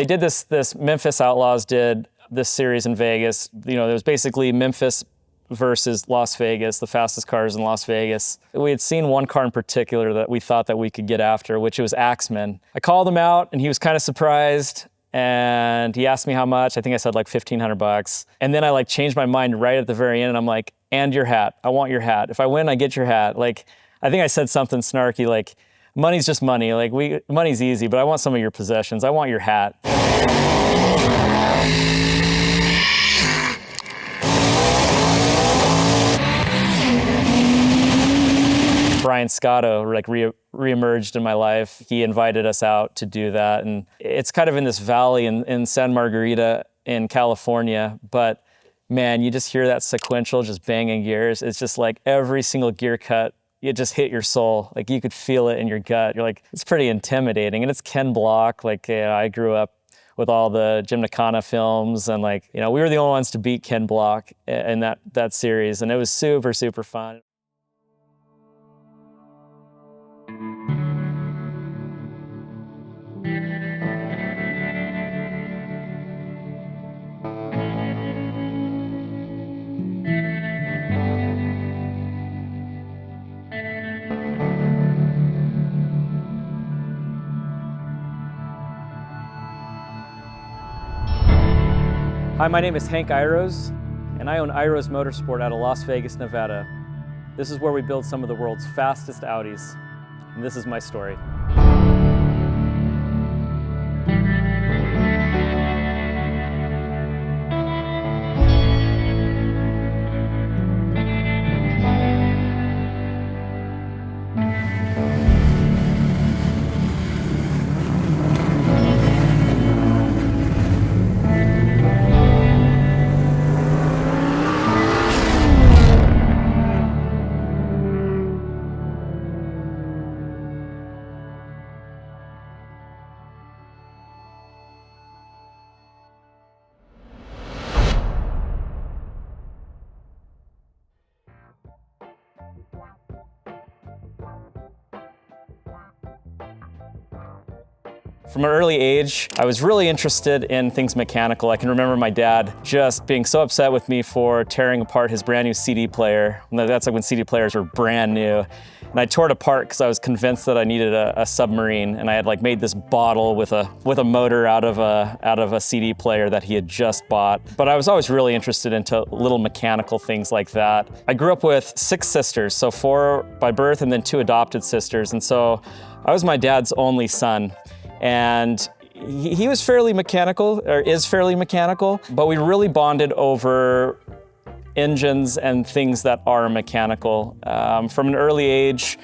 did this Memphis Outlaws did this series in Vegas. You know, there was basically Memphis versus Las Vegas, the fastest cars in Las Vegas. We had seen one car in particular that we thought that we could get after, which was Axeman. I called him out and he was kind of surprised and he asked me how much. I think I said like $1,500. And then I like changed my mind right at the very end and I'm like, and your hat, I want your hat. If I win, I get your hat. Like, I think I said something snarky like, money's just money. Like money's easy, but I want some of your possessions. I want your hat. Brian Scotto like reemerged in my life. He invited us out to do that. And it's kind of in this valley in San Margarita in California, but man, you just hear that sequential just banging gears. It's just like every single gear cut, it just hit your soul. Like you could feel it in your gut. You're like, it's pretty intimidating. And it's Ken Block. Like I grew up with all the Jim Nakana films and like, you know, we were the only ones to beat Ken Block in that series. And it was super, super fun. Hi, my name is Hank Iroz, and I own Iroz Motorsport out of Las Vegas, Nevada. This is where we build some of the world's fastest Audis, and this is my story. From an early age, I was really interested in things mechanical. I can remember my dad just being so upset with me for tearing apart his brand new CD player. That's like when CD players were brand new. And I tore it apart because I was convinced that I needed a submarine, and I had like made this bottle with a motor out of a CD player that he had just bought. But I was always really interested into little mechanical things like that. I grew up with 6 sisters, so 4 by birth and then 2 adopted sisters. And so I was my dad's only son. And he was fairly mechanical, or is fairly mechanical, but we really bonded over engines and things that are mechanical. From an early age,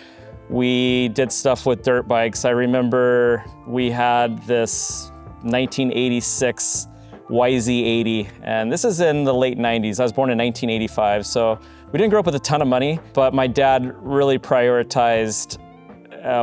we did stuff with dirt bikes. I remember we had this 1986 YZ80, and this is in the late 90s. I was born in 1985, so we didn't grow up with a ton of money, but my dad really prioritized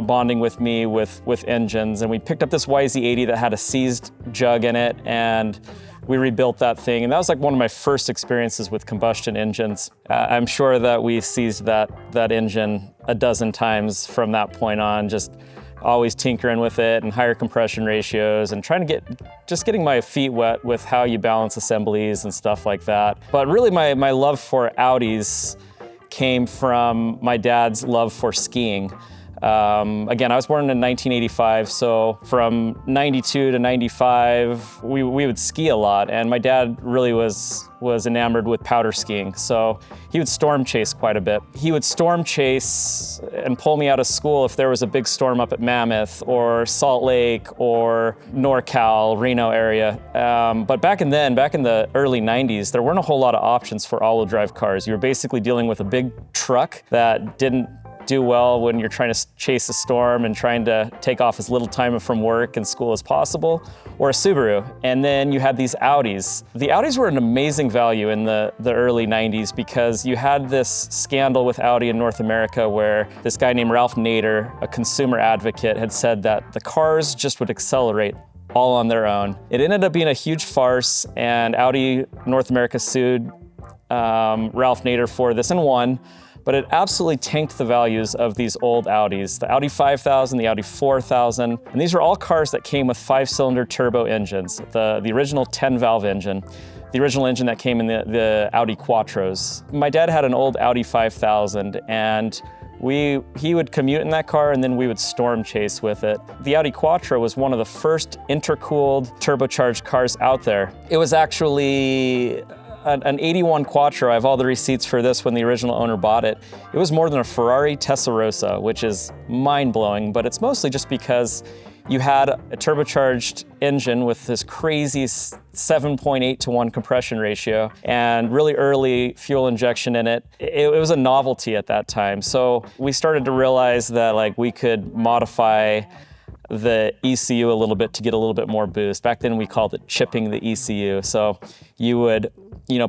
bonding with me with engines, and we picked up this YZ80 that had a seized jug in it, and we rebuilt that thing, and that was like one of my first experiences with combustion engines. I'm sure that we seized that engine a dozen times from that point on, just always tinkering with it and higher compression ratios and trying to getting my feet wet with how you balance assemblies and stuff like that. But really my love for Audis came from my dad's love for skiing. Again, I was born in 1985, so from 92 to 95, we would ski a lot, and my dad really was enamored with powder skiing, so he would storm chase quite a bit. He would storm chase and pull me out of school if there was a big storm up at Mammoth or Salt Lake or NorCal, Reno area. But back in the early 90s, there weren't a whole lot of options for all-wheel drive cars. You were basically dealing with a big truck that didn't do well when you're trying to chase a storm and trying to take off as little time from work and school as possible, or a Subaru. And then you had these Audis. The Audis were an amazing value in the early 90s because you had this scandal with Audi in North America where this guy named Ralph Nader, a consumer advocate, had said that the cars just would accelerate all on their own. It ended up being a huge farce, and Audi North America sued Ralph Nader for this and won. but it absolutely tanked the values of these old Audis. The Audi 5000, the Audi 4000, and these are all cars that came with 5-cylinder turbo engines. The original 10-valve engine, the original engine that came in the Audi Quattros. My dad had an old Audi 5000, and he would commute in that car, and then we would storm chase with it. The Audi Quattro was one of the first intercooled turbocharged cars out there. It was actually an 81 Quattro. I have all the receipts for this when the original owner bought it. It was more than a Ferrari Testarossa, which is mind-blowing, but it's mostly just because you had a turbocharged engine with this crazy 7.8 to 1 compression ratio and really early fuel injection in it. It was a novelty at that time. So we started to realize that like we could modify the ECU a little bit to get a little bit more boost. Back then we called it chipping the ECU. So you would,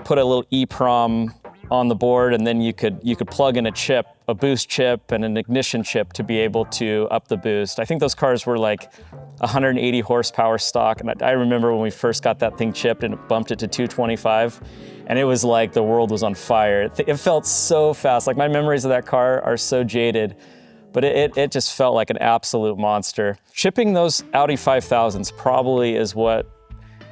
put a little EEPROM on the board, and then you could plug in a chip, a boost chip and an ignition chip to be able to up the boost. I think those cars were like 180 horsepower stock, and I remember when we first got that thing chipped and it bumped it to 225, and it was like the world was on fire. It felt so fast. Like my memories of that car are so jaded, but it just felt like an absolute monster. Shipping those Audi 5000s probably is what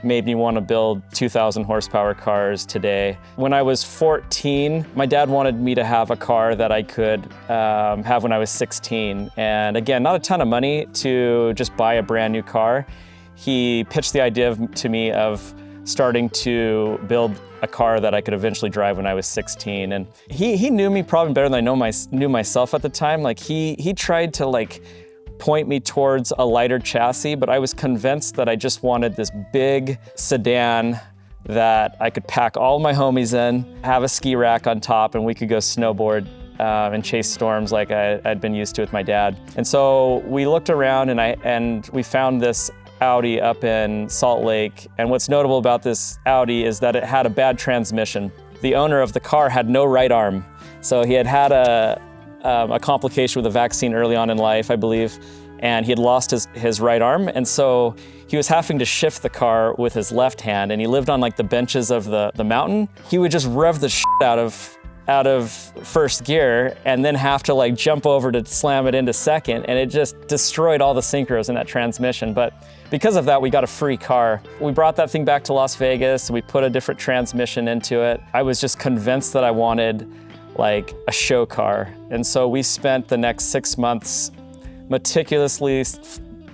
made me want to build 2,000 horsepower cars today. When I was 14, my dad wanted me to have a car that I could have when I was 16. And again, not a ton of money to just buy a brand new car. He pitched the idea to me of starting to build a car that I could eventually drive when I was 16. And he knew me probably better than I knew myself at the time. Like he tried to point me towards a lighter chassis, but I was convinced that I just wanted this big sedan that I could pack all my homies in, have a ski rack on top, and we could go snowboard and chase storms like I'd been used to with my dad. And so we looked around and we found this Audi up in Salt Lake. And what's notable about this Audi is that it had a bad transmission. The owner of the car had no right arm. So he had a complication with a vaccine early on in life, I believe, and he had lost his right arm, and so he was having to shift the car with his left hand, and he lived on the benches of the mountain. He would just rev the shit out of first gear and then have to jump over to slam it into second, and it just destroyed all the synchros in that transmission. But because of that, we got a free car. We brought that thing back to Las Vegas, we put a different transmission into it. I was just convinced that I wanted a show car. And so we spent the next 6 months meticulously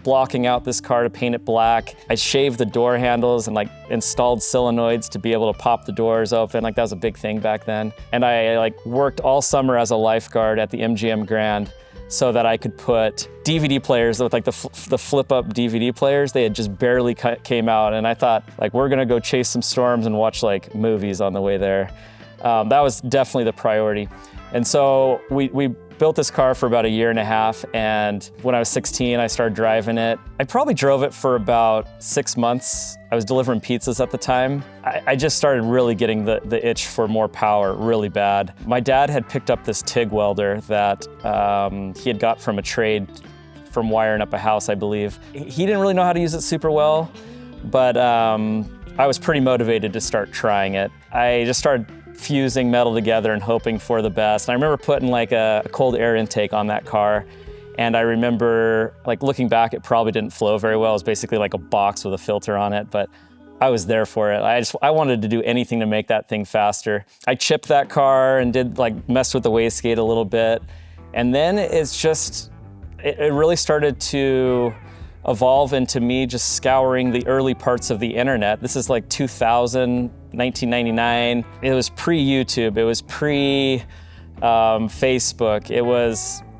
blocking out this car to paint it black. I shaved the door handles and installed solenoids to be able to pop the doors open. That was a big thing back then. And I worked all summer as a lifeguard at the MGM Grand so that I could put DVD players with the flip-up DVD players. They had just barely came out, and I thought we're gonna go chase some storms and watch movies on the way there. That was definitely the priority. And so we built this car for about 1.5 years, and when I was 16, I started driving it. I probably drove it for about 6 months. I was delivering pizzas at the time. I just started really getting the itch for more power really bad. My dad had picked up this TIG welder that he had got from a trade from wiring up a house, I believe. He didn't really know how to use it super well, but I was pretty motivated to start trying it. I just started fusing metal together and hoping for the best. And I remember putting a cold air intake on that car, and I remember looking back, it probably didn't flow very well. It was basically a box with a filter on it, but I was there for it. I wanted to do anything to make that thing faster. I chipped that car and did mess with the wastegate a little bit, and then it really started to evolve into me just scouring the early parts of the internet. This is 2000, 1999. It was pre-YouTube, it was pre-Facebook.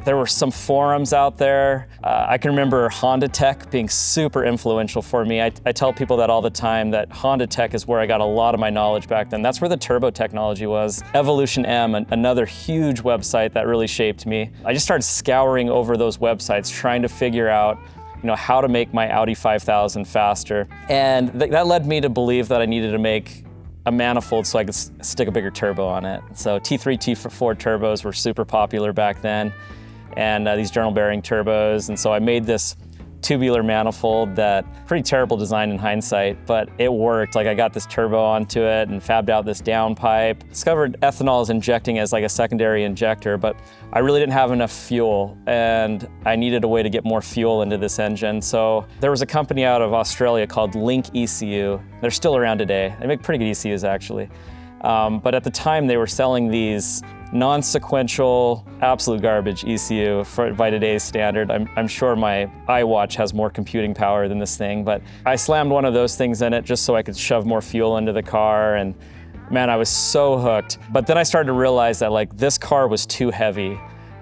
There were some forums out there. I can remember Honda Tech being super influential for me. I tell people that all the time, that Honda Tech is where I got a lot of my knowledge back then. That's where the turbo technology was. Evolution M, another huge website that really shaped me. I just started scouring over those websites, trying to figure out how to make my Audi 5000 faster. And that led me to believe that I needed to make a manifold so I could stick a bigger turbo on it. So T3, T4 turbos were super popular back then, and these journal bearing turbos. And so I made this tubular manifold that, pretty terrible design in hindsight, but it worked. Like I got this turbo onto it and fabbed out this downpipe. Discovered ethanol is injecting as like a secondary injector, but I really didn't have enough fuel and I needed a way to get more fuel into this engine. So there was a company out of Australia called Link ECU. They're still around today. They make pretty good ECUs actually. But at the time they were selling these non-sequential, absolute garbage ECU by today's standard. I'm sure my iWatch has more computing power than this thing, but I slammed one of those things in it just so I could shove more fuel into the car, and man, I was so hooked. But then I started to realize that like this car was too heavy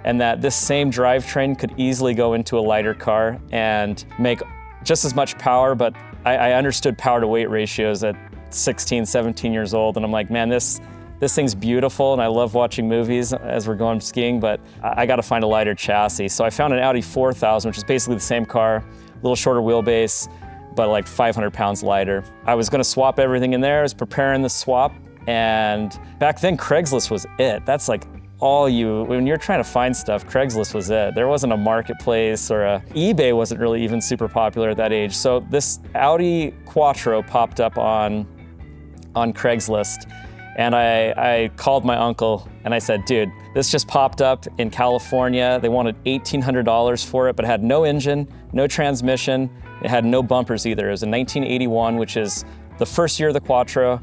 and that this same drivetrain could easily go into a lighter car and make just as much power, but I understood power to weight ratios at 16, 17 years old, and I'm like, man, this thing's beautiful and I love watching movies as we're going skiing, but I gotta find a lighter chassis. So I found an Audi 4000, which is basically the same car, a little shorter wheelbase, but like 500 pounds lighter. I was gonna swap everything in there. I was preparing the swap, and back then Craigslist was it. That's like when you're trying to find stuff, Craigslist was it. There wasn't a marketplace or eBay wasn't really even super popular at that age. So this Audi Quattro popped up on Craigslist. And I called my uncle and I said, dude, this just popped up in California. They wanted $1,800 for it, but it had no engine, no transmission. It had no bumpers either. It was in 1981, which is the first year of the Quattro.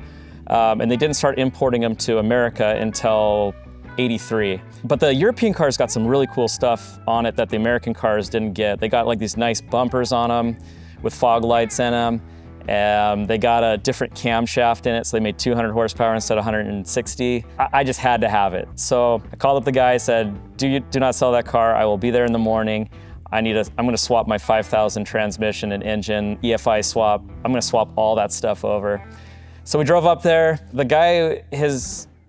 And they didn't start importing them to America until 83. But the European cars got some really cool stuff on it that the American cars didn't get. They got like these nice bumpers on them with fog lights in them. They got a different camshaft in it, so they made 200 horsepower instead of 160. I just had to have it. So I called up the guy, said, do not sell that car. I will be there in the morning. I'm gonna swap my 5000 transmission and engine, EFI swap. I'm gonna swap all that stuff over. So we drove up there. The guy,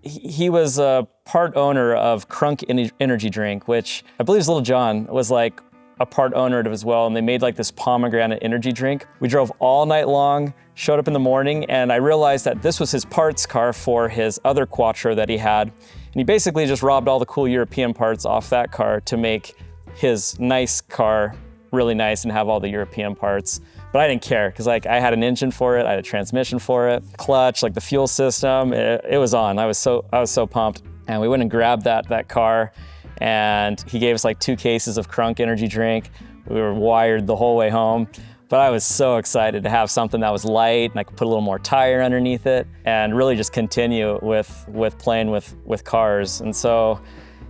he was a part owner of Crunk Energy Drink, which I believe Little John was like a part owner of it as well, and they made like this pomegranate energy drink. We drove all night long, showed up in the morning, and I realized that this was his parts car for his other Quattro that he had. And he basically just robbed all the cool European parts off that car to make his nice car really nice and have all the European parts. But I didn't care, because like I had an engine for it, I had a transmission for it, clutch, like the fuel system, it was on. I was so pumped. And we went and grabbed that car, and he gave us like 2 cases of Crunk energy drink. We were wired the whole way home, but I was so excited to have something that was light and I could put a little more tire underneath it and really just continue with playing with cars. And so,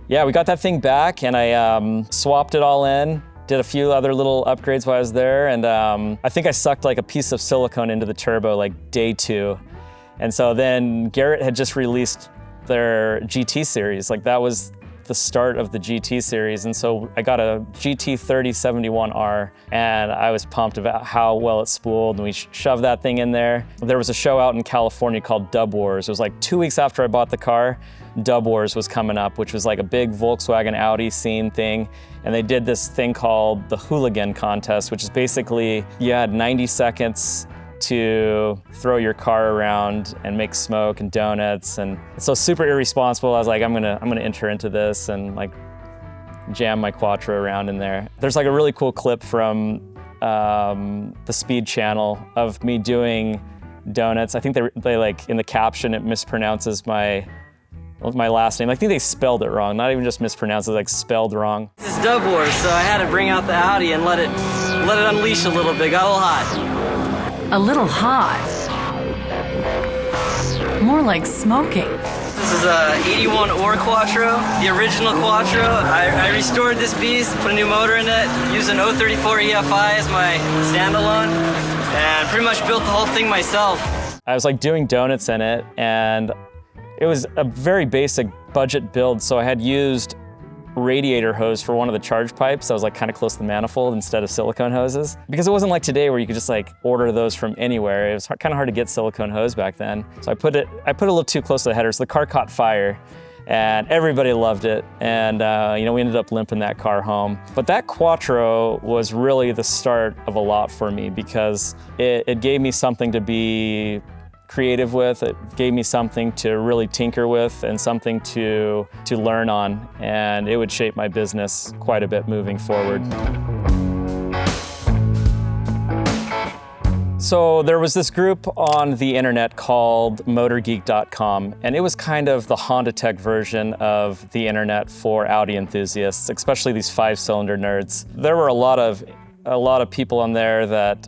yeah, we got that thing back, and I swapped it all in, did a few other little upgrades while I was there, and I think I sucked like a piece of silicone into the turbo like day 2. And so then Garrett had just released their GT series, like that was the start of the GT series. And so I got a GT 3071R, and I was pumped about how well it spooled, and we shoved that thing in there. There was a show out in California called Dub Wars. It was like 2 weeks after I bought the car. Dub Wars was coming up, which was like a big Volkswagen Audi scene thing. And they did this thing called the Hoonigan contest, which is basically you had 90 seconds to throw your car around and make smoke and donuts. And so super irresponsible. I was like, I'm gonna enter into this and like jam my Quattro around in there. There's like a really cool clip from the Speed channel of me doing donuts. I think they like in the caption it mispronounces my last name. I think they spelled it wrong, not even just mispronounced, it's like spelled wrong. This is Dub Wars, so I had to bring out the Audi and let it unleash a little bit. Got a little hot. A little hot. More like smoking. This is a 81 Or Quattro, the original Quattro. I restored this beast, put a new motor in it, used an 034 EFI as my standalone, and pretty much built the whole thing myself. I was like doing donuts in it, and it was a very basic budget build, so I had used radiator hose for one of the charge pipes. I was like kind of close to the manifold instead of silicone hoses, because it wasn't like today where you could just like order those from anywhere. It was kind of hard to get silicone hose back then. So I put it a little too close to the header, so the car caught fire, and everybody loved it. And you know, we ended up limping that car home. But that Quattro was really the start of a lot for me, because it gave me something to be creative with. It gave me something to really tinker with and something to learn on, and it would shape my business quite a bit moving forward. So there was this group on the internet called motorgeek.com, and it was kind of the Honda Tech version of the internet for Audi enthusiasts, especially these 5-cylinder nerds. There were a lot of people on there that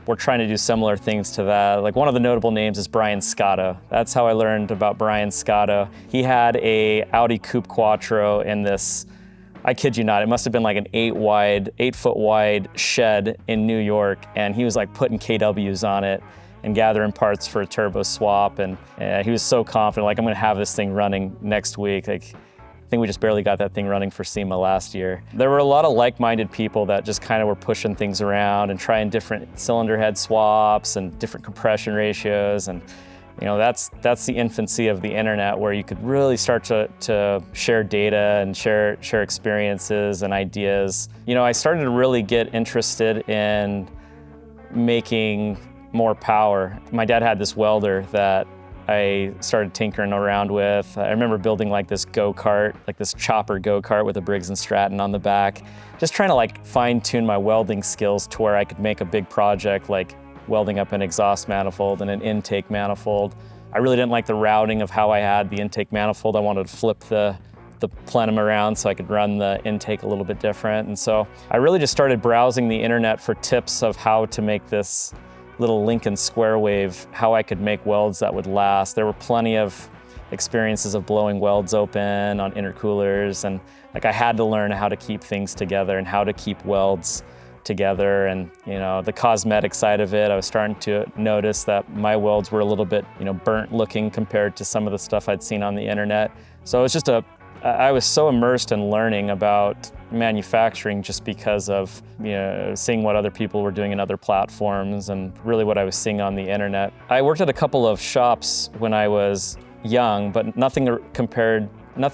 were trying to do similar things to that. Like one of the notable names is Brian Scotto. That's how I learned about Brian Scotto. He had a Audi Coupe Quattro in this, I kid you not, it must have been like an 8-foot wide shed in New York, and he was like putting KWs on it and gathering parts for a turbo swap, and he was so confident, like I'm gonna have this thing running next week. Like, I think we just barely got that thing running for SEMA last year. There were a lot of like-minded people that just kind of were pushing things around and trying different cylinder head swaps and different compression ratios, and you know, that's the infancy of the internet, where you could really start to share data and share experiences and ideas. You know, I started to really get interested in making more power. My dad had this welder that I started tinkering around with. I remember building like this go-kart, like this chopper go-kart with a Briggs & Stratton on the back, just trying to like fine-tune my welding skills to where I could make a big project like welding up an exhaust manifold and an intake manifold. I really didn't like the routing of how I had the intake manifold. I wanted to flip the plenum around so I could run the intake a little bit different. And so I really just started browsing the internet for tips of how to make this little Lincoln Square Wave, how I could make welds that would last. There were plenty of experiences of blowing welds open on intercoolers, and like I had to learn how to keep things together and how to keep welds together. And you know, the cosmetic side of it, I was starting to notice that my welds were a little bit, you know, burnt looking compared to some of the stuff I'd seen on the internet. So it was just I was so immersed in learning about manufacturing just because of, you know, seeing what other people were doing in other platforms and really what I was seeing on the internet. I worked at a couple of shops when I was young, but nothing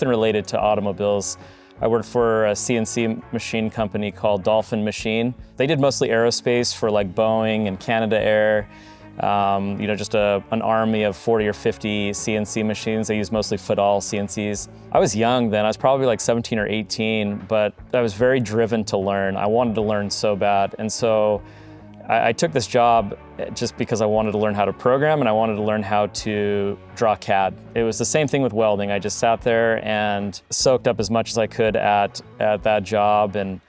related to automobiles. I worked for a CNC machine company called Dolphin Machine. They did mostly aerospace for like Boeing and Canada Air. You know, just an army of 40 or 50 CNC machines. They used mostly Fadal CNCs. I was young then, I was probably like 17 or 18, but I was very driven to learn. I wanted to learn so bad. And so I took this job just because I wanted to learn how to program and I wanted to learn how to draw CAD. It was the same thing with welding. I just sat there and soaked up as much as I could at that job and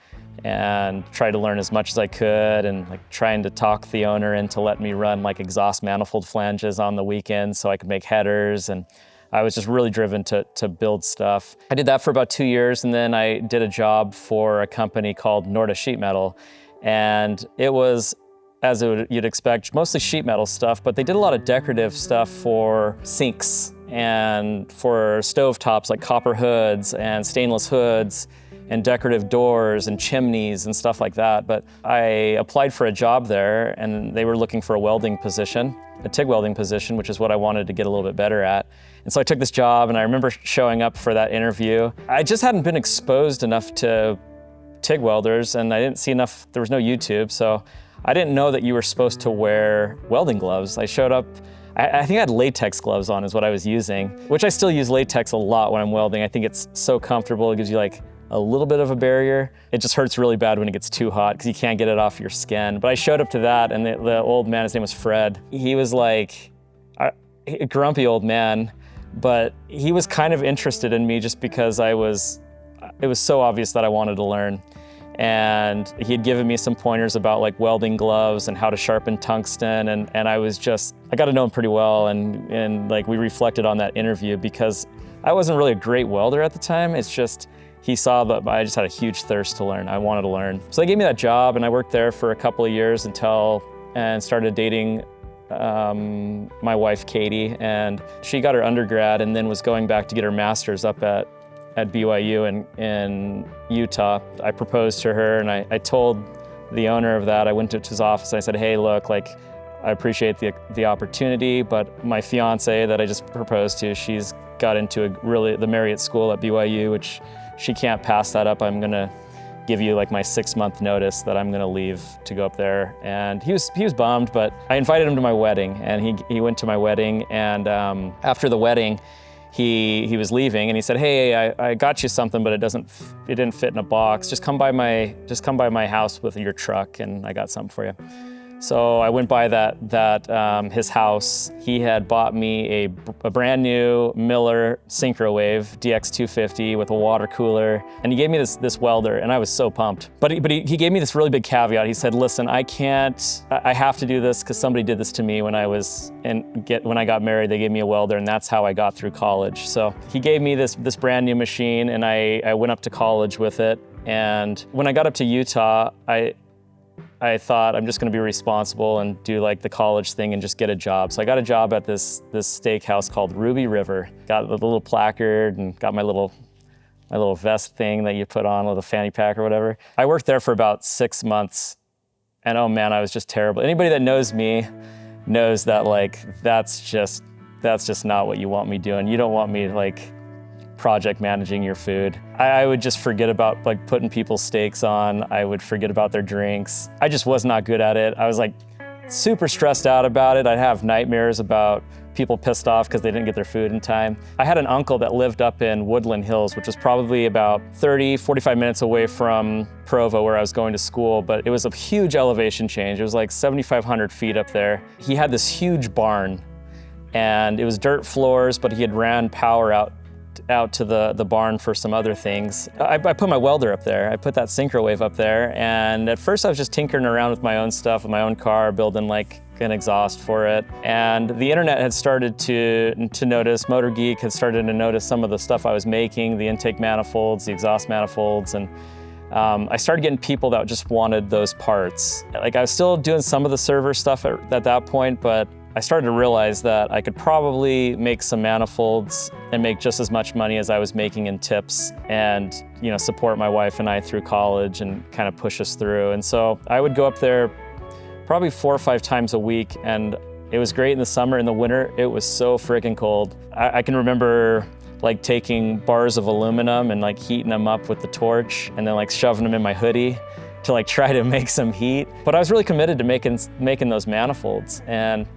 tried to learn as much as I could, and like trying to talk the owner into let me run like exhaust manifold flanges on the weekends so I could make headers. And I was just really driven to build stuff. I did that for about 2 years, and then I did a job for a company called Norda Sheet Metal. And it was, as you'd expect, mostly sheet metal stuff, but they did a lot of decorative stuff for sinks and for stovetops, like copper hoods and stainless hoods and decorative doors and chimneys and stuff like that. But I applied for a job there, and they were looking for a welding position, a TIG welding position, which is what I wanted to get a little bit better at. And so I took this job, and I remember showing up for that interview. I just hadn't been exposed enough to TIG welders, and I didn't see enough, there was no YouTube, so I didn't know that you were supposed to wear welding gloves. I showed up, I think I had latex gloves on is what I was using, which I still use latex a lot when I'm welding. I think it's so comfortable, it gives you like a little bit of a barrier. It just hurts really bad when it gets too hot because you can't get it off your skin. But I showed up to that, and the old man, his name was Fred, he was like a grumpy old man, but he was kind of interested in me just because it was so obvious that I wanted to learn. And he had given me some pointers about like welding gloves and how to sharpen tungsten, and I got to know him pretty well, and like we reflected on that interview because I wasn't really a great welder at the time. It's just he saw that I just had a huge thirst to learn. I wanted to learn. So they gave me that job, and I worked there for a couple of years and started dating my wife, Katie, and she got her undergrad and then was going back to get her master's up at BYU in Utah. I proposed to her, and I told the owner of that, I went to his office and I said, hey, look, like, I appreciate the opportunity, but my fiance that I just proposed to, she's got into the Marriott School at BYU, which she can't pass that up. I'm gonna give you like my 6-month notice that I'm gonna leave to go up there. And he was bummed, but I invited him to my wedding, and he went to my wedding, and after the wedding, he was leaving, and he said, hey, I got you something, but it didn't fit in a box. Just come by my house with your truck, and I got something for you. So I went by his house. He had bought me a brand new Miller Synchrowave DX250 with a water cooler, and he gave me this welder, and I was so pumped. But he gave me this really big caveat. He said, "Listen, I have to do this because somebody did this to me when I got married. They gave me a welder, and that's how I got through college." So he gave me this brand new machine, and I went up to college with it. And when I got up to Utah, I thought I'm just gonna be responsible and do like the college thing and just get a job. So I got a job at this steakhouse called Ruby River. Got the little placard and got my little vest thing that you put on with a fanny pack or whatever. I worked there for about 6 months, and oh man, I was just terrible. Anybody that knows me knows that like that's just not what you want me doing. You don't want me like project managing your food. I would just forget about like putting people's steaks on. I would forget about their drinks. I just was not good at it. I was like super stressed out about it. I'd have nightmares about people pissed off because they didn't get their food in time. I had an uncle that lived up in Woodland Hills, which was probably about 45 minutes away from Provo where I was going to school, but it was a huge elevation change. It was like 7,500 feet up there. He had this huge barn, and it was dirt floors, but he had ran power out to the barn for some other things. I put my welder up there. I put that Synchrowave up there, and at first I was just tinkering around with my own stuff, with my own car, building like an exhaust for it. And the internet had started to notice, Motor Geek had started to notice some of the stuff I was making, the intake manifolds, the exhaust manifolds, and I started getting people that just wanted those parts. Like I was still doing some of the server stuff at that point, but I started to realize that I could probably make some manifolds and make just as much money as I was making in tips, and support my wife and I through college and kind of push us through. And so I would go up there probably 4 or 5 times a week, and it was great in the summer. In the winter, it was so freaking cold. I can remember like taking bars of aluminum and like heating them up with the torch and then like shoving them in my hoodie to like try to make some heat. But I was really committed to making those manifolds. And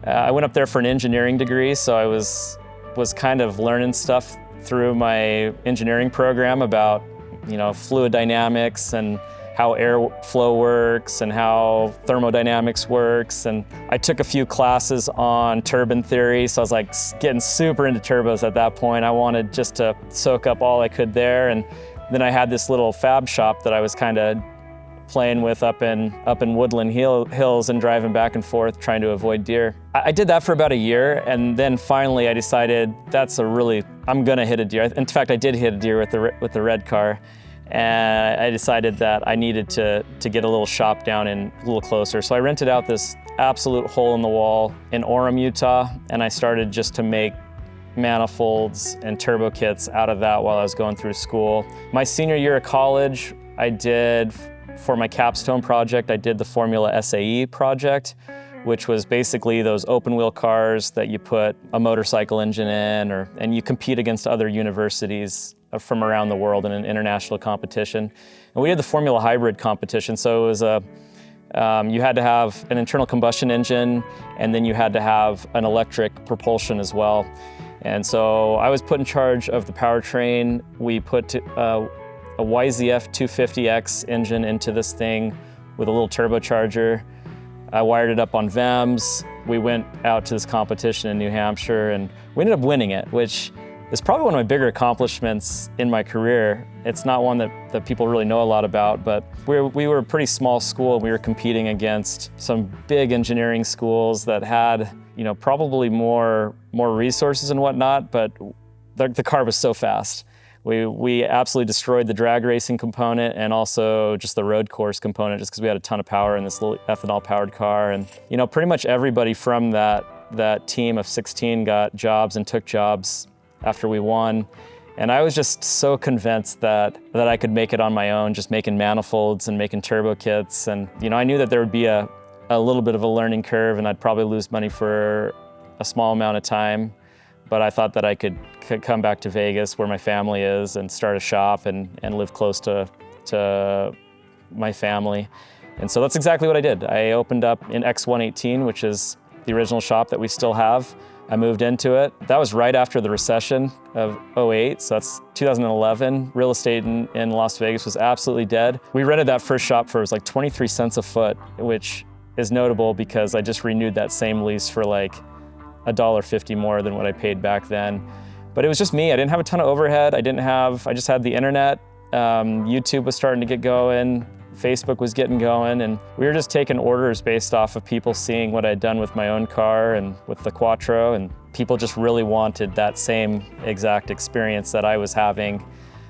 I went up there for an engineering degree, so I was kind of learning stuff through my engineering program about, fluid dynamics and how airflow works and how thermodynamics works. And I took a few classes on turbine theory, so I was like getting super into turbos at that point. I wanted just to soak up all I could there. And then I had this little fab shop that I was kind of playing with up in Woodland Hills and driving back and forth trying to avoid deer. I did that for about a year, and then finally I decided I'm gonna hit a deer. In fact, I did hit a deer with the red car, and I decided that I needed to get a little shop down in a little closer. So I rented out this absolute hole in the wall in Orem, Utah, and I started just to make manifolds and turbo kits out of that while I was going through school. My senior year of college, for my capstone project, I did the Formula SAE project, which was basically those open wheel cars that you put a motorcycle engine in, and you compete against other universities from around the world in an international competition. And we did the Formula Hybrid competition, so it was you had to have an internal combustion engine, and then you had to have an electric propulsion as well. And so I was put in charge of the powertrain. We put a YZF 250X engine into this thing with a little turbocharger. I wired it up on VEMs. We went out to this competition in New Hampshire, and we ended up winning it, which is probably one of my bigger accomplishments in my career. It's not one that people really know a lot about, but we were a pretty small school. We were competing against some big engineering schools that had probably more resources and whatnot, but the car was so fast. We absolutely destroyed the drag racing component and also just the road course component, just because we had a ton of power in this little ethanol-powered car. And pretty much everybody from that team of 16 got jobs and took jobs after we won. And I was just so convinced that I could make it on my own, just making manifolds and making turbo kits. And I knew that there would be a little bit of a learning curve, and I'd probably lose money for a small amount of time. But I thought that I could come back to Vegas, where my family is, and start a shop and live close to my family. And so that's exactly what I did. I opened up in X118, which is the original shop that we still have. I moved into it. That was right after the recession of '08, so that's 2011. Real estate in Las Vegas was absolutely dead. We rented that first shop for, it was like 23 cents a foot, which is notable because I just renewed that same lease for like $1.50 more than what I paid back then. But it was just me. I didn't have a ton of overhead. I just had the internet. YouTube was starting to get going. Facebook was getting going, and we were just taking orders based off of people seeing what I'd done with my own car and with the Quattro, and people just really wanted that same exact experience that I was having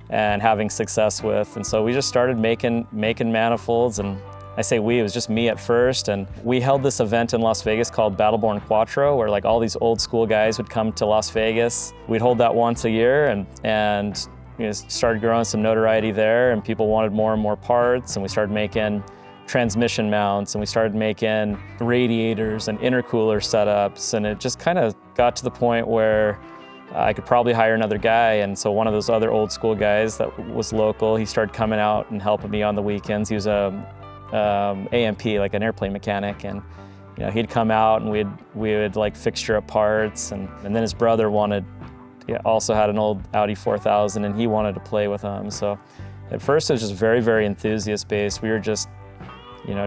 and having success with. And so we just started making manifolds, and I say we, it was just me at first. And we held this event in Las Vegas called Battleborn Quattro, where like all these old school guys would come to Las Vegas. We'd hold that once a year, and started growing some notoriety there, and people wanted more and more parts, and we started making transmission mounts, and we started making radiators and intercooler setups, and it just kind of got to the point where I could probably hire another guy. And so one of those other old school guys that was local, he started coming out and helping me on the weekends. He was a AMP, like an airplane mechanic, and he'd come out and we would like fixture up parts, and then his brother also had an old Audi 4000, and he wanted to play with them. So at first it was just very, very enthusiast-based. We were just,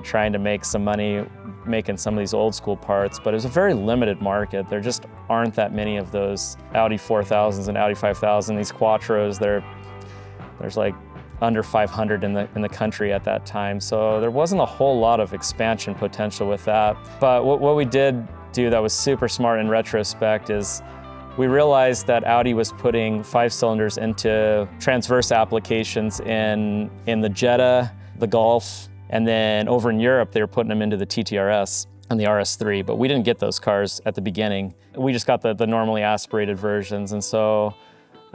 trying to make some money making some of these old school parts, but it was a very limited market. There just aren't that many of those Audi 4000s and Audi 5000. These Quattros, there's like under 500 in the country at that time. So there wasn't a whole lot of expansion potential with that. But what we did do that was super smart in retrospect is we realized that Audi was putting 5 cylinders into transverse applications in the Jetta, the Golf, and then over in Europe, they were putting them into the TTRS and the RS3, but we didn't get those cars at the beginning. We just got the normally aspirated versions. And so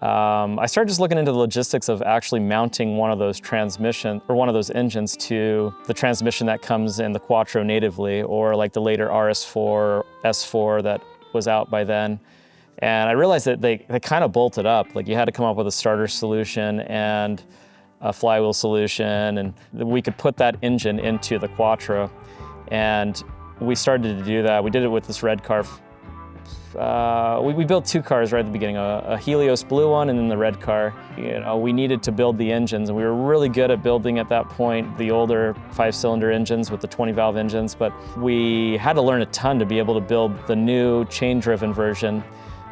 I started just looking into the logistics of actually mounting one of those one of those engines to the transmission that comes in the Quattro natively, or like the later RS4, S4 that was out by then. And I realized that they kind of bolted up. Like you had to come up with a starter solution and a flywheel solution, and we could put that engine into the Quattro. And we started to do that. We did it with this red car. We built 2 cars right at the beginning, a Helios blue one and then the red car. We needed to build the engines, and we were really good at building at that point the older 5-cylinder engines with the 20-valve engines, but we had to learn a ton to be able to build the new chain-driven version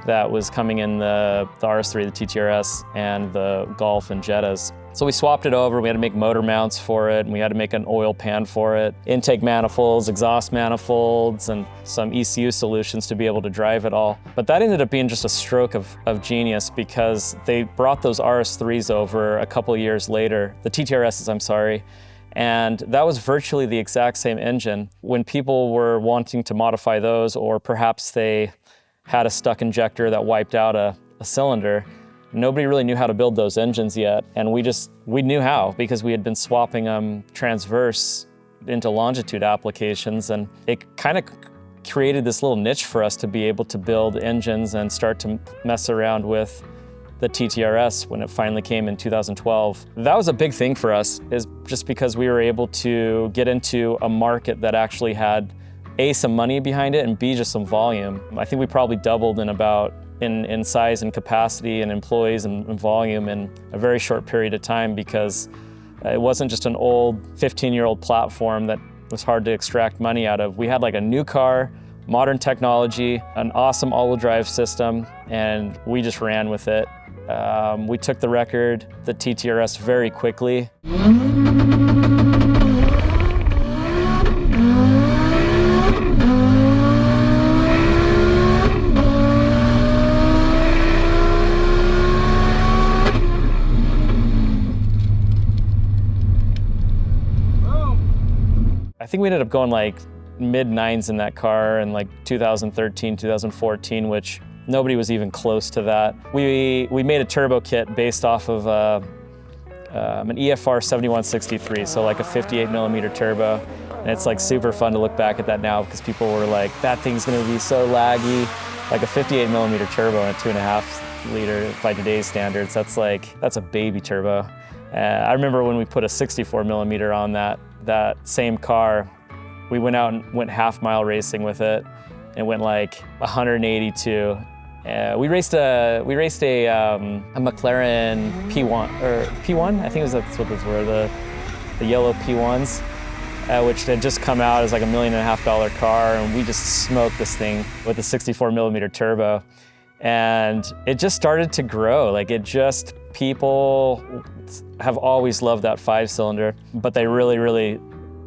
that was coming in the RS3, the TTRS, and the Golf and Jettas. So we swapped it over. We had to make motor mounts for it, and we had to make an oil pan for it, intake manifolds, exhaust manifolds, and some ECU solutions to be able to drive it all. But that ended up being just a stroke of genius, because they brought those RS3’s over a couple of years later, the TTRSs, I'm sorry, and that was virtually the exact same engine. When people were wanting to modify those, or perhaps they had a stuck injector that wiped out a cylinder, nobody really knew how to build those engines yet. And we knew how, because we had been swapping them transverse into longitude applications. And it kind of created this little niche for us to be able to build engines and start to mess around with the TTRS when it finally came in 2012. That was a big thing for us, is just because we were able to get into a market that actually had A, some money behind it, and B, just some volume. I think we probably doubled in size and capacity and employees and volume in a very short period of time, because it wasn't just an old 15-year-old platform that was hard to extract money out of. We had like a new car, modern technology, an awesome all-wheel drive system, and we just ran with it. We took the record, the TTRS, very quickly. I think we ended up going like mid-9s in that car in like 2013, 2014, which nobody was even close to that. We made a turbo kit based off of an EFR 7163, so like a 58mm turbo. And it's like super fun to look back at that now, because people were like, that thing's gonna be so laggy. Like a 58mm turbo and a 2.5 liter by today's standards, that's a baby turbo. I remember when we put a 64mm on that same car, we went out and went half-mile racing with it, and went like 182. We raced a McLaren P1, or P1, I think that's what those were, the yellow P1s. which had just come out as like $1.5 million car, and we just smoked this thing with a 64mm turbo. And it just started to grow. Like people have always loved that 5-cylinder, but they really, really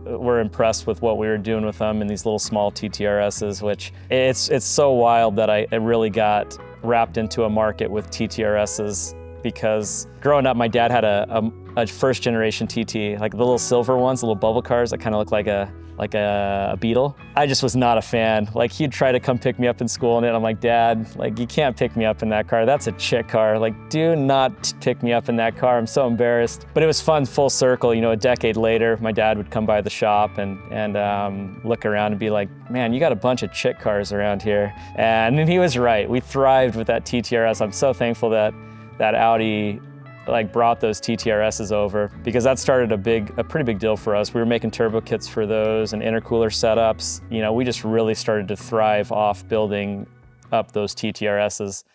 were impressed with what we were doing with them in these little small TTRSs, which it's so wild that I really got wrapped into a market with TTRSs, because growing up, my dad had a first generation TT, like the little silver ones, the little bubble cars that kind of look like a Beetle. I just was not a fan. Like, he'd try to come pick me up in school in it. I'm like, Dad, like, you can't pick me up in that car. That's a chick car. Like, do not pick me up in that car. I'm so embarrassed. But it was fun, full circle. You know, a decade later, my dad would come by the shop and look around and be like, man, you got a bunch of chick cars around here. And he was right. We thrived with that TTRS. I'm so thankful that Audi like brought those TTRSs over, because that started a pretty big deal for us. We were making turbo kits for those and intercooler setups. You know, we just really started to thrive off building up those TTRSs.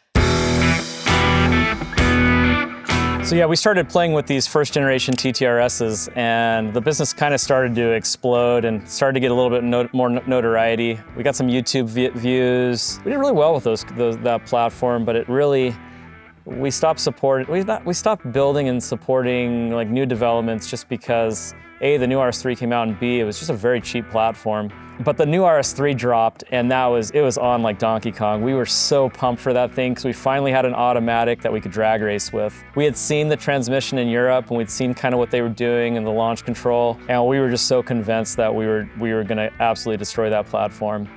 So yeah, we started playing with these first generation TTRSs, and the business kind of started to explode and started to get a little bit more notoriety. We got some YouTube views. We did really well with that platform, but it really, we stopped building and supporting like new developments just because A, the new RS3 came out, and B, it was just a very cheap platform. But the new RS3 dropped, and it was on like Donkey Kong. We were so pumped for that thing because we finally had an automatic that we could drag race with. We had seen the transmission in Europe, and we'd seen kind of what they were doing in the launch control, and we were just so convinced that we were gonna absolutely destroy that platform.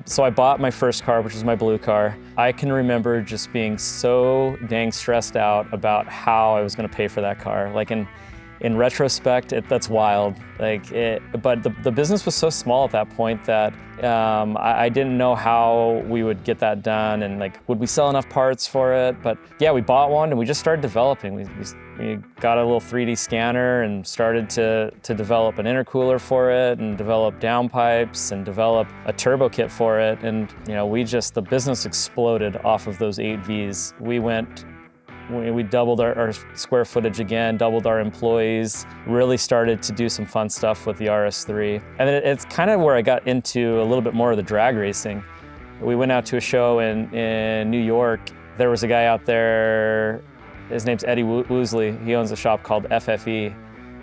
So I bought my first car, which was my blue car. I can remember just being so dang stressed out about how I was gonna pay for that car. Like in retrospect, that's wild. But the business was so small at that point that I didn't know how we would get that done, and like, would we sell enough parts for it? But yeah, we bought one and we just started developing. We got a little 3D scanner and started to develop an intercooler for it, and develop downpipes, and develop a turbo kit for it. And you know, the business exploded off of those 8Vs. We doubled our square footage again, doubled our employees, really started to do some fun stuff with the RS3. And then it's kind of where I got into a little bit more of the drag racing. We went out to a show in New York. There was a guy out there, his name's Eddie Woosley. He owns a shop called FFE.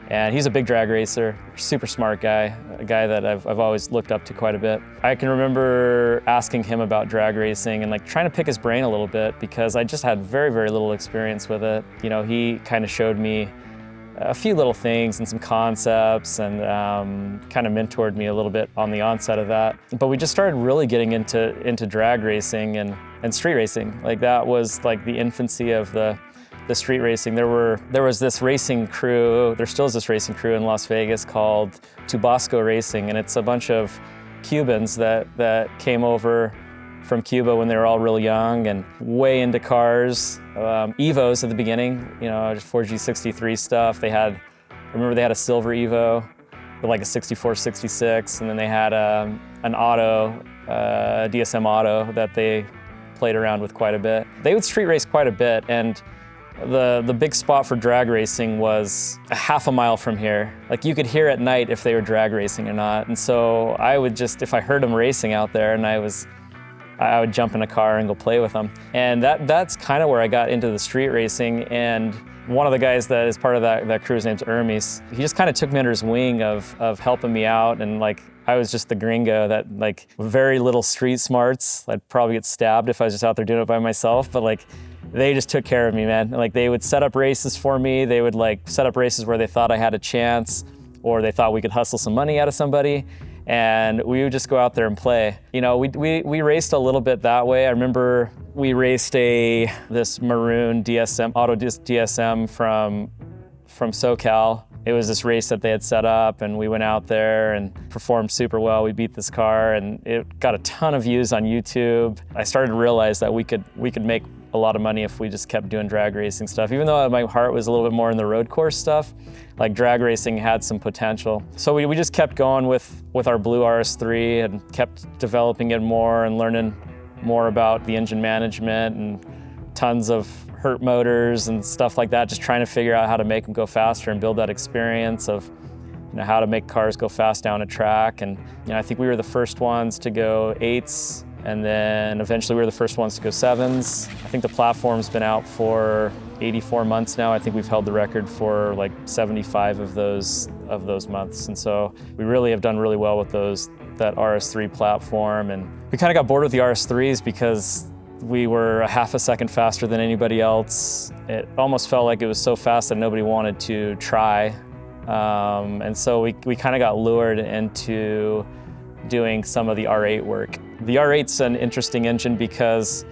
And he's a big drag racer, super smart guy, a guy that I've always looked up to quite a bit. I can remember asking him about drag racing and like trying to pick his brain a little bit, because I just had very, very little experience with it. You know, he kind of showed me a few little things and some concepts, and kind of mentored me a little bit on the onset of that. But we just started really getting into drag racing and street racing. Like, that was like the infancy of the street racing. There was this racing crew, there still is this racing crew in Las Vegas called Tubasco Racing, and it's a bunch of Cubans that came over from Cuba when they were all real young and way into cars. Evos at the beginning, you know, just 4G63 stuff. I remember they had a silver Evo with like a 64, 66, and then they had an auto, DSM auto that they played around with quite a bit. They would street race quite a bit, and the big spot for drag racing was a half a mile from here. Like, you could hear at night if they were drag racing or not. And so I would just, if I heard them racing out there, and I would jump in a car and go play with them. And that's kind of where I got into the street racing. And one of the guys that is part of that crew, his name's Hermes. He just kind of took me under his wing of helping me out. And like, I was just the gringo that like very little street smarts. I'd probably get stabbed if I was just out there doing it by myself. But like, they just took care of me, man. Like, they would set up races for me. They would like set up races where they thought I had a chance, or they thought we could hustle some money out of somebody. And we would just go out there and play. You know, we raced a little bit that way. I remember we raced this maroon DSM, auto DSM from SoCal. It was this race that they had set up, and we went out there and performed super well. We beat this car, and it got a ton of views on YouTube. I started to realize that we could make a lot of money if we just kept doing drag racing stuff. Even though my heart was a little bit more in the road course stuff, like, drag racing had some potential. So we just kept going with our blue RS3 and kept developing it more and learning more about the engine management and tons of hurt motors and stuff like that, just trying to figure out how to make them go faster and build that experience of, how to make cars go fast down a track. And I think we were the first ones to go 8s, and then eventually we were the first ones to go 7s. I think the platform's been out for 84 months now. I think we've held the record for like 75 of those months. And so we really have done really well with that RS3 platform. And we kind of got bored with the RS3s because we were a half a second faster than anybody else. It almost felt like it was so fast that nobody wanted to try. And so we kind of got lured into doing some of the R8 work. The R8's an interesting engine because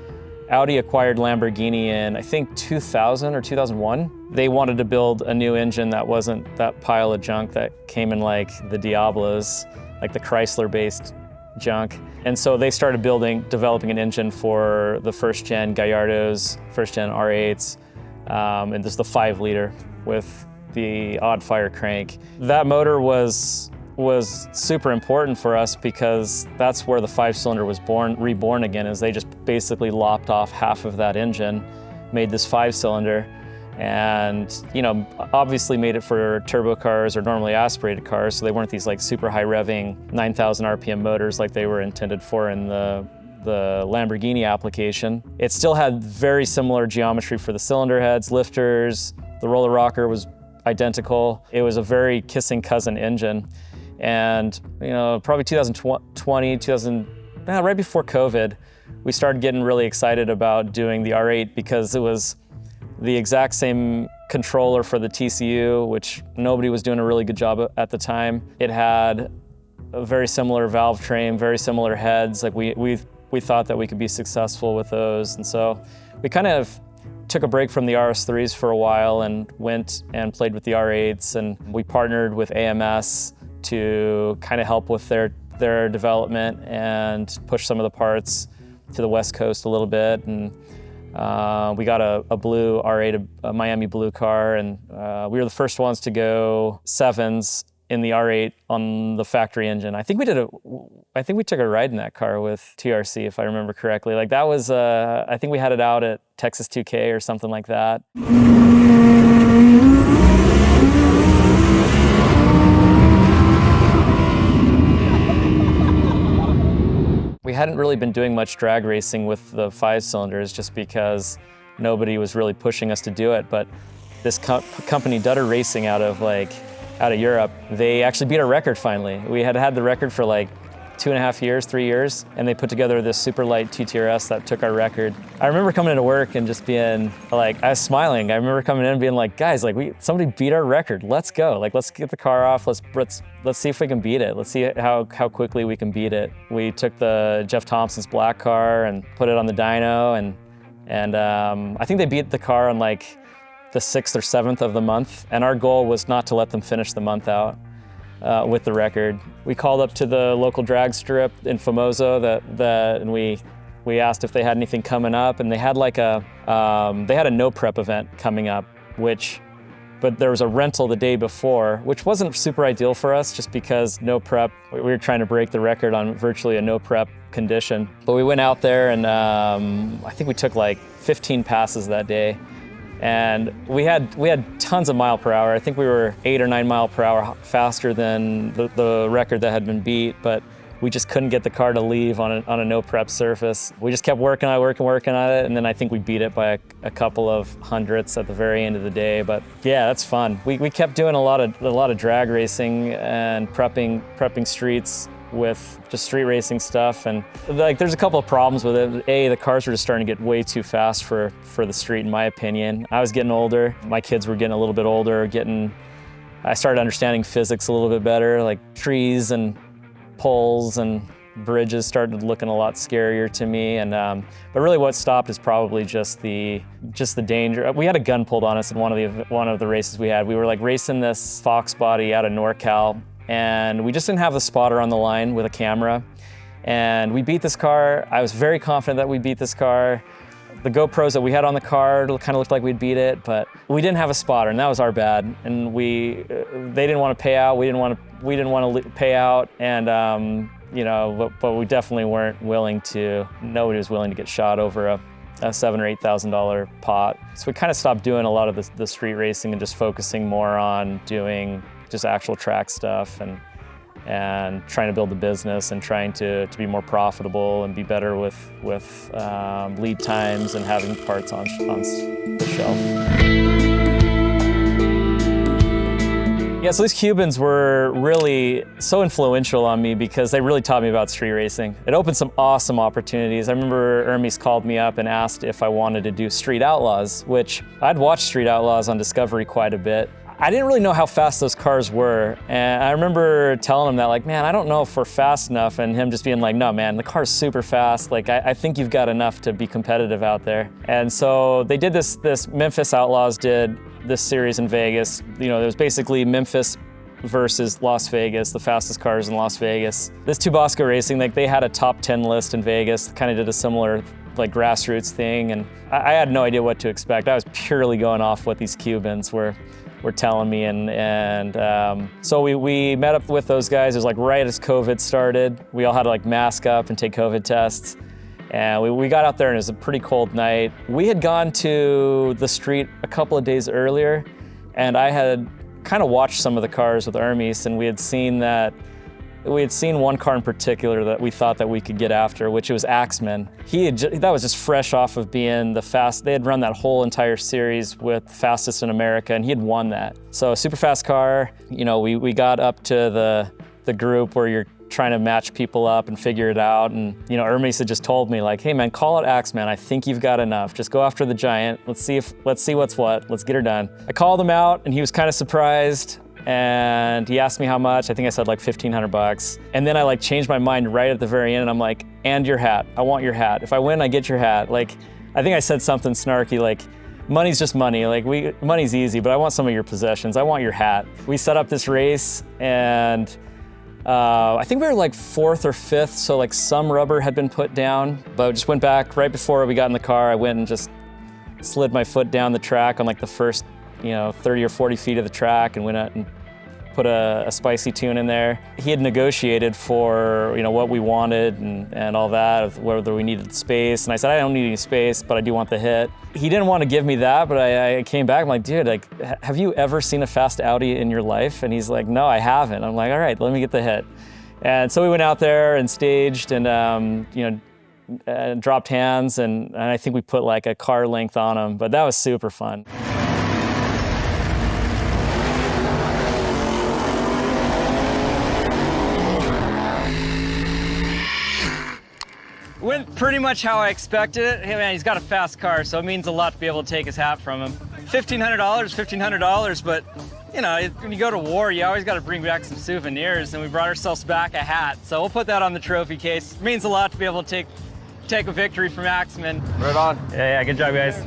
Audi acquired Lamborghini in, I think, 2000 or 2001. They wanted to build a new engine that wasn't that pile of junk that came in like the Diablos, like the Chrysler-based junk. And so they started developing an engine for the first gen Gallardos, first gen R8s, and this is the 5-liter with the odd fire crank. That motor was super important for us because that's where the 5-cylinder was reborn again, is they just basically lopped off half of that engine, made this 5-cylinder, and obviously made it for turbo cars or normally aspirated cars, so they weren't these like super high revving 9,000 RPM motors like they were intended for in the Lamborghini application. It still had very similar geometry for the cylinder heads, lifters, the roller rocker was identical. It was a very kissing cousin engine. And probably 2020, right before COVID, we started getting really excited about doing the R8 because it was the exact same controller for the TCU, which nobody was doing a really good job at the time. It had a very similar valve train, very similar heads. Like we thought that we could be successful with those. And so we kind of took a break from the RS3s for a while and went and played with the R8s. And we partnered with AMS to kind of help with their development and push some of the parts to the West Coast a little bit. And we got a blue R8, a Miami blue car, and we were the first ones to go 7s in the R8 on the factory engine. I think we took a ride in that car with TRC, if I remember correctly. Like that was, I think we had it out at Texas 2K or something like that. We hadn't really been doing much drag racing with the 5-cylinders just because nobody was really pushing us to do it. But this company, Dutter Racing, out of Europe, they actually beat our record finally. We had the record for like 2.5 years, 3 years, and they put together this super light TTRS that took our record. I remember coming into work and just being like, I was smiling. I remember coming in and being like, guys, like somebody beat our record. Let's go. Like, let's get the car off. Let's see if we can beat it. Let's see how quickly we can beat it. We took the Jeff Thompson's black car and put it on the dyno, and I think they beat the car on like the 6th or 7th of the month, and our goal was not to let them finish the month out with the record. We called up to the local drag strip in Famoso and we asked if they had anything coming up, and they had like they had a no prep event coming up, but there was a rental the day before, which wasn't super ideal for us just because no prep, we were trying to break the record on virtually a no prep condition. But we went out there and I think we took like 15 passes that day. And we had tons of mile per hour. I think we were 8 or 9 mile per hour faster than the record that had been beat, but we just couldn't get the car to leave on a no prep surface. We just kept working on it, and then I think we beat it by a couple of hundredths at the very end of the day. But yeah, that's fun. We kept doing a lot of drag racing and prepping streets with just street racing stuff, and like there's a couple of problems with it. The cars were just starting to get way too fast for the street, in my opinion. I was getting older, my kids were getting a little bit older, I started understanding physics a little bit better, like trees and poles and bridges started looking a lot scarier to me. And but really what stopped is probably just the danger. We had a gun pulled on us in one of the races we had. We were like racing this Fox body out of NorCal, and we just didn't have the spotter on the line with a camera. And we beat this car. I was very confident that we beat this car. The GoPros that we had on the car kind of looked like we'd beat it, but we didn't have a spotter, and that was our bad. And they didn't want to pay out. We didn't want to pay out, and but we definitely weren't willing to. Nobody was willing to get shot over a $7,000 or $8,000 pot. So we kind of stopped doing a lot of the street racing and just focusing more on doing just actual track stuff and trying to build a business and trying to be more profitable and be better with lead times and having parts on the shelf. Yeah, so these Cubans were really so influential on me because they really taught me about street racing. It opened some awesome opportunities. I remember Hermes called me up and asked if I wanted to do Street Outlaws, which I'd watched Street Outlaws on Discovery quite a bit. I didn't really know how fast those cars were, and I remember telling him that, like, man, I don't know if we're fast enough, and him just being like, no, man, the car's super fast. Like, I think you've got enough to be competitive out there. And so they did this Memphis Outlaws did this series in Vegas. You know, it was basically Memphis versus Las Vegas, the fastest cars in Las Vegas. This Tubasco Racing, like, they had a top 10 list in Vegas, kind of did a similar like grassroots thing, and I had no idea what to expect. I was purely going off what these Cubans were telling me, and so we met up with those guys. It was like right as COVID started. We all had to like mask up and take COVID tests. And we got out there and it was a pretty cold night. We had gone to the street a couple of days earlier, and I had kind of watched some of the cars with Hermes, and we had seen one car in particular that we thought that we could get after, which was Axeman. That was just fresh off of being the fast. They had run that whole entire series with fastest in America, and he had won that. So a super fast car. You know, we got up to the group where you're trying to match people up and figure it out. And you know, Hermes had just told me like, hey man, call it Axeman. I think you've got enough. Just go after the giant. Let's see what's what. Let's get her done. I called him out, and he was kind of surprised. And he asked me how much. I think I said like $1,500. And then I like changed my mind right at the very end, and I'm like, and your hat. I want your hat. If I win, I get your hat. Like, I think I said something snarky like, money's just money. Like, money's easy, but I want some of your possessions. I want your hat. We set up this race, and I think we were like 4th or 5th, so like some rubber had been put down, but I just went back right before we got in the car. I went and just slid my foot down the track on like the first 30 or 40 feet of the track, and went out and put a spicy tune in there. He had negotiated for what we wanted and all that, whether we needed space, and I said, I don't need any space, but I do want the hit. He didn't want to give me that, but I came back, I'm like, dude, like, have you ever seen a fast Audi in your life? And he's like, no, I haven't. I'm like, all right, let me get the hit. And so we went out there and staged and dropped hands, and I think we put like a car length on him, but that was super fun. Went pretty much how I expected it. Hey man, he's got a fast car, so it means a lot to be able to take his hat from him. $1,500, but when you go to war, you always got to bring back some souvenirs, and we brought ourselves back a hat. So we'll put that on the trophy case. It means a lot to be able to take a victory from Axeman. Right on. Yeah, good job, guys.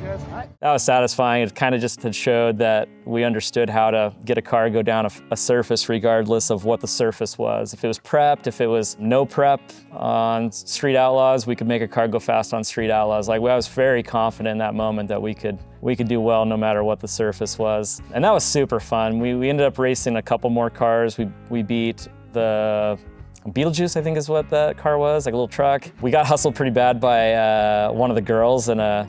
That was satisfying. It kind of just had showed that we understood how to get a car go down a surface regardless of what the surface was. If it was prepped, if it was no prep on Street Outlaws, we could make a car go fast on Street Outlaws. Like, I was very confident in that moment that we could do well no matter what the surface was. And that was super fun. We ended up racing a couple more cars. We beat the Beetlejuice, I think is what that car was, like a little truck. We got hustled pretty bad by one of the girls in a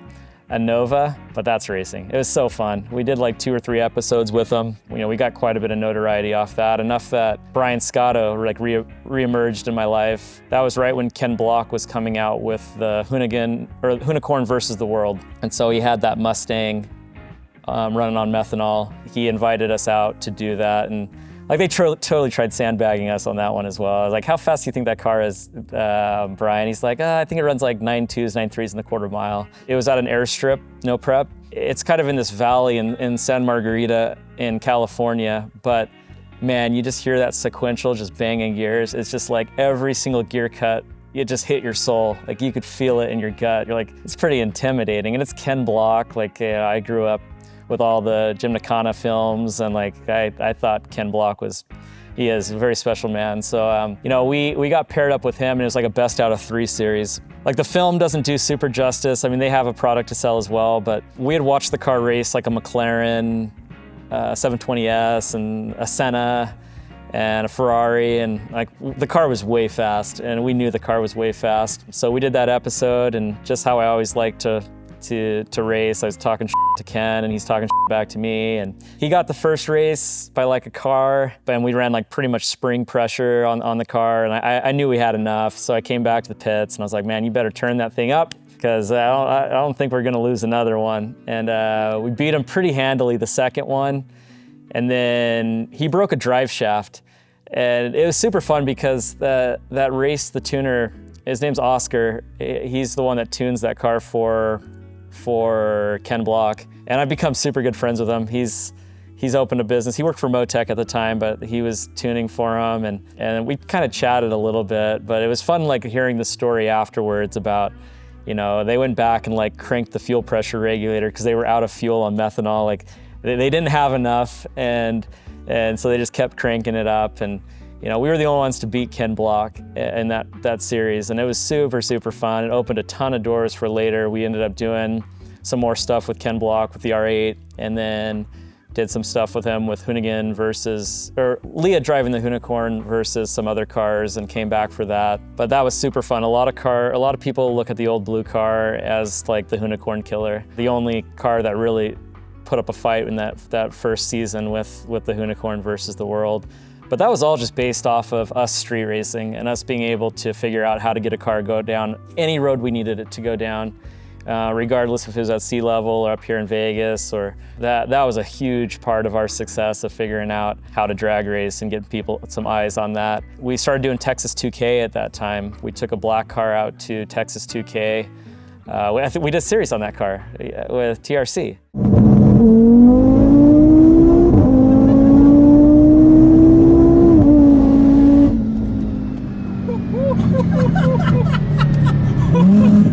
Nova, but that's racing. It was so fun. We did like 2 or 3 episodes with them. We got quite a bit of notoriety off that, enough that Brian Scotto like re-emerged in my life. That was right when Ken Block was coming out with the Hoonigan, or Hoonicorn versus the World. And so he had that Mustang running on methanol. He invited us out to do that, and like, they totally tried sandbagging us on that one as well. I was like, how fast do you think that car is, Brian? He's like, I think it runs like 9.2s, 9.3s in the quarter mile. It was at an airstrip, no prep. It's kind of in this valley in San Margarita in California, but man, you just hear that sequential just banging gears. It's just like every single gear cut, it just hit your soul. Like, you could feel it in your gut. You're like, it's pretty intimidating. And it's Ken Block. Like, I grew up with all the Jim Nakana films, and like I thought Ken Block he is a very special man. So we got paired up with him, and it was like a best out of 3 series. Like, the film doesn't do super justice. I mean, they have a product to sell as well, but we had watched the car race like a McLaren 720S and a Senna and a Ferrari, and like the car was way fast, and we knew the car was way fast. So we did that episode, and just how I always like to to race. I was talking shit to Ken, and he's talking shit back to me. And he got the first race by like a car, and we ran like pretty much spring pressure on the car, and I knew we had enough. So I came back to the pits, and I was like, man, you better turn that thing up, because I don't think we're gonna lose another one. And we beat him pretty handily the second one. And then he broke a drive shaft. And it was super fun because that race, the tuner, his name's Oscar. He's the one that tunes that car for Ken Block. And I've become super good friends with him. He's opened a business. He worked for Motec at the time, but he was tuning for him. And we kind of chatted a little bit, but it was fun like hearing the story afterwards about, you know, they went back and like cranked the fuel pressure regulator because they were out of fuel on methanol. Like they didn't have enough, and so they just kept cranking it up. And you know, we were the only ones to beat Ken Block in that series, and it was super, super fun. It opened a ton of doors for later. We ended up doing some more stuff with Ken Block with the R8, and then did some stuff with him with Hoonigan or Leah driving the Hoonicorn versus some other cars, and came back for that. But that was super fun. A lot of people look at the old blue car as like the Hoonicorn killer. The only car that really put up a fight in that first season with the Hoonicorn versus the World. But that was all just based off of us street racing and us being able to figure out how to get a car go down any road we needed it to go down, regardless if it was at sea level or up here in Vegas. Or that was a huge part of our success of figuring out how to drag race and get people some eyes on that. We started doing Texas 2K at that time. We took a black car out to Texas 2K. I think we did a series on that car with TRC.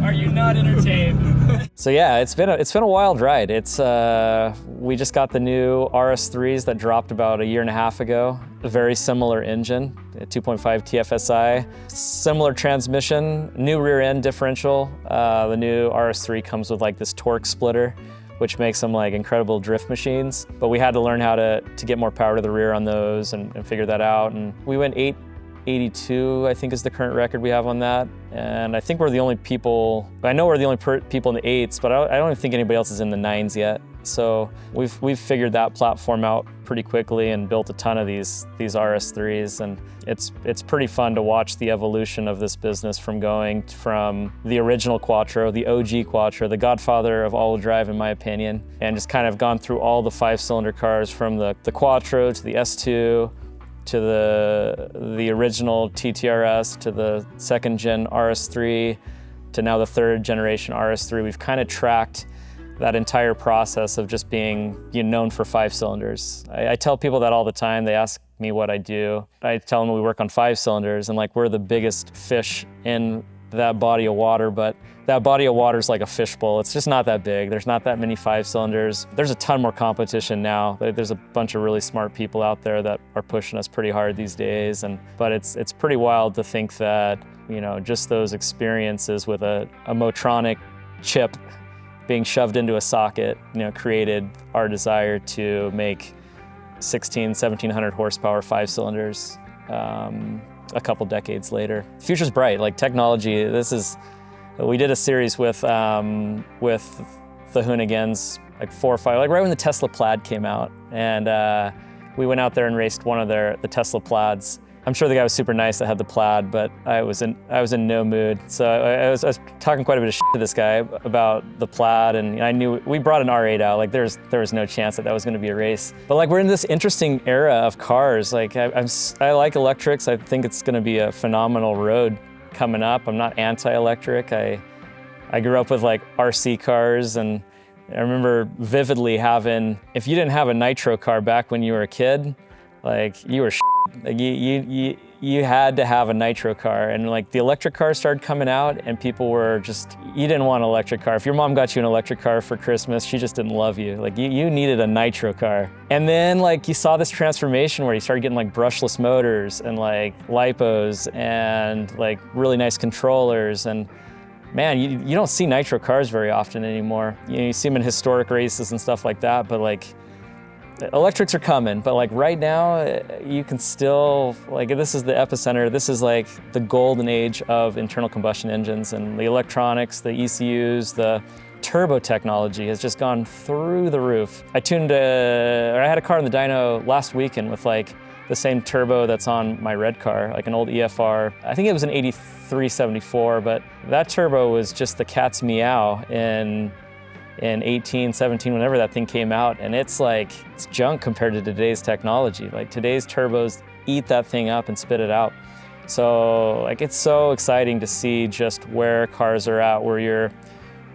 Are you not entertained? So yeah, it's been a wild ride. We just got the new RS3’s that dropped about a year and a half ago. A very similar engine, a 2.5 TFSI, similar transmission, new rear end differential. The new RS3 comes with like this torque splitter, which makes them like incredible drift machines. But we had to learn how to get more power to the rear on those and figure that out. And we went 882, I think is the current record we have on that. And I think we're the only people, I know we're the only people in the 8s, but I don't even think anybody else is in the 9s yet. So we've figured that platform out pretty quickly and built a ton of these RS3’s. And it's pretty fun to watch the evolution of this business from going from the original Quattro, the OG Quattro, the godfather of all-wheel drive in my opinion, and just kind of gone through all the 5-cylinder cars from the Quattro to the S2, to the original TTRS, to the second gen RS3, to now the third generation RS3. We've kind of tracked that entire process of just being known for 5 cylinders. I tell people that all the time. They ask me what I do. I tell them we work on 5 cylinders, and like we're the biggest fish in that body of water, but that body of water is like a fishbowl. It's just not that big. There's not that many 5 cylinders. There's a ton more competition now. There's a bunch of really smart people out there that are pushing us pretty hard these days. But it's pretty wild to think that, just those experiences with a Motronic chip being shoved into a socket, created our desire to make 1700 horsepower 5 cylinders a couple decades later. The future's bright. Like technology, we did a series with the Hoonigans, like 4 or 5, like right when the Tesla Plaid came out, and we went out there and raced one of the Tesla Plaids. I'm sure the guy was super nice that had the Plaid, but I was in no mood. So I was talking quite a bit of shit to this guy about the Plaid, and I knew we brought an R8 out. Like there was no chance that was going to be a race. But like we're in this interesting era of cars. Like I like electrics. I think it's going to be a phenomenal road coming up. I'm not anti-electric. I grew up with like RC cars, and I remember vividly if you didn't have a nitro car back when you were a kid, like you were like you had to have a nitro car. And like the electric cars started coming out, and people were you didn't want an electric car. If your mom got you an electric car for Christmas, she just didn't love you. Like you needed a nitro car. And then like you saw this transformation where you started getting like brushless motors and like lipos and like really nice controllers. And man, you don't see nitro cars very often anymore. You see them in historic races and stuff like that, but like electrics are coming. But like right now, you can still, like this is the epicenter. This is like the golden age of internal combustion engines, and the electronics, the ECUs, the turbo technology has just gone through the roof. I had a car in the dyno last weekend with like the same turbo that's on my red car, like an old EFR. I think it was an 8374, but that turbo was just the cat's meow in 18, 17, whenever that thing came out. And it's junk compared to today's technology. Like today's turbos eat that thing up and spit it out. So like it's so exciting to see just where cars are at, where you're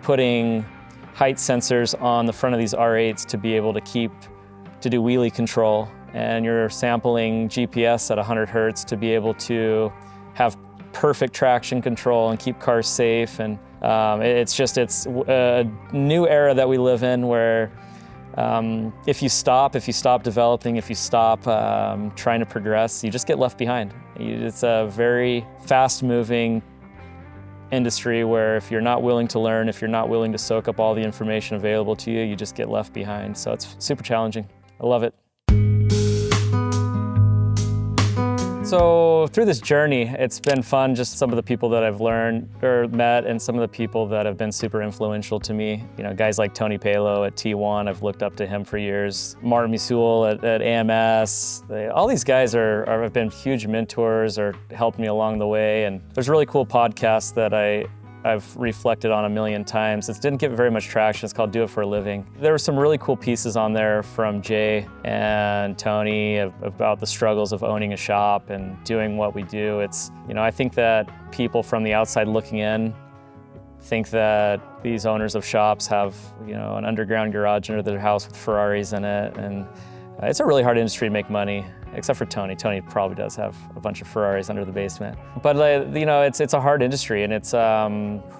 putting height sensors on the front of these R8s to be able to do wheelie control, and you're sampling GPS at 100 hertz to be able to have perfect traction control and keep cars safe. And it's a new era that we live in where if you stop developing, if you stop trying to progress, you just get left behind. It's a very fast-moving industry where if you're not willing to learn, if you're not willing to soak up all the information available to you, you just get left behind. So it's super challenging. I love it. So through this journey, it's been fun, just some of the people that I've learned or met and some of the people that have been super influential to me. You know, guys like Tony Palo at T1, I've looked up to him for years. Martin Musul at AMS. All these guys have been huge mentors or helped me along the way. And there's a really cool podcast that I've reflected on a million times. It didn't get very much traction. It's called Do It for a Living. There were some really cool pieces on there from Jay and Tony about the struggles of owning a shop and doing what we do. I think that people from the outside looking in think that these owners of shops have, an underground garage under their house with Ferraris in it. And it's a really hard industry to make money. Except for Tony. Tony probably does have a bunch of Ferraris under the basement. But it's a hard industry, and it's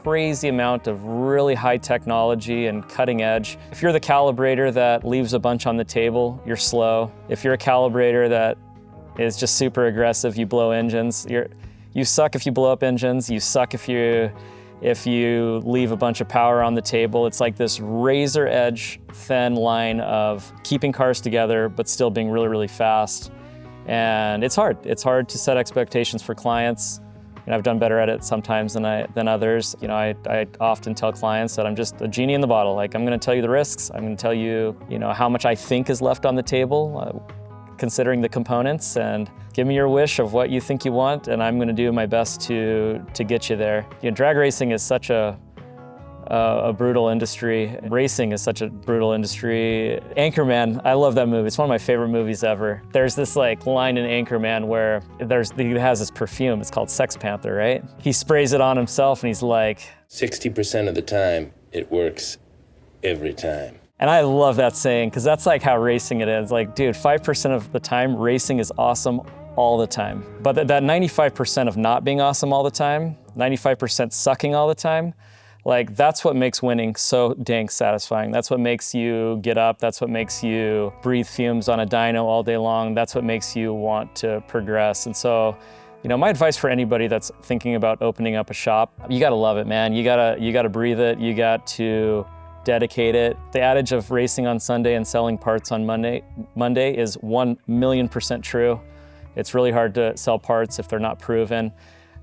crazy amount of really high technology and cutting edge. If you're the calibrator that leaves a bunch on the table, you're slow. If you're a calibrator that is just super aggressive, you blow engines. You suck if you blow up engines. You suck if you leave a bunch of power on the table. It's like this razor edge thin line of keeping cars together but still being really, really fast. And it's hard. It's hard to set expectations for clients. I've done better at it sometimes than others. I often tell clients that I'm just a genie in the bottle. Like, I'm gonna tell you the risks. I'm gonna tell you, how much I think is left on the table, considering the components, and give me your wish of what you think you want, and I'm gonna do my best to get you there. Drag racing is such a brutal industry. Racing is such a brutal industry. Anchorman, I love that movie. It's one of my favorite movies ever. There's this line in Anchorman where he has this perfume. It's called Sex Panther, right? He sprays it on himself and he's like, 60% of the time, it works every time. And I love that saying, because that's like how racing it is. Like, dude, 5% of the time, racing is awesome all the time. But that 95% of not being awesome all the time, 95% sucking all the time, like, that's what makes winning so dang satisfying. That's what makes you get up. That's what makes you breathe fumes on a dyno all day long. That's what makes you want to progress. And so, my advice for anybody that's thinking about opening up a shop, you gotta love it, man. You gotta breathe it. You got to dedicate it. The adage of racing on Sunday and selling parts on Monday is 1,000,000% true. It's really hard to sell parts if they're not proven.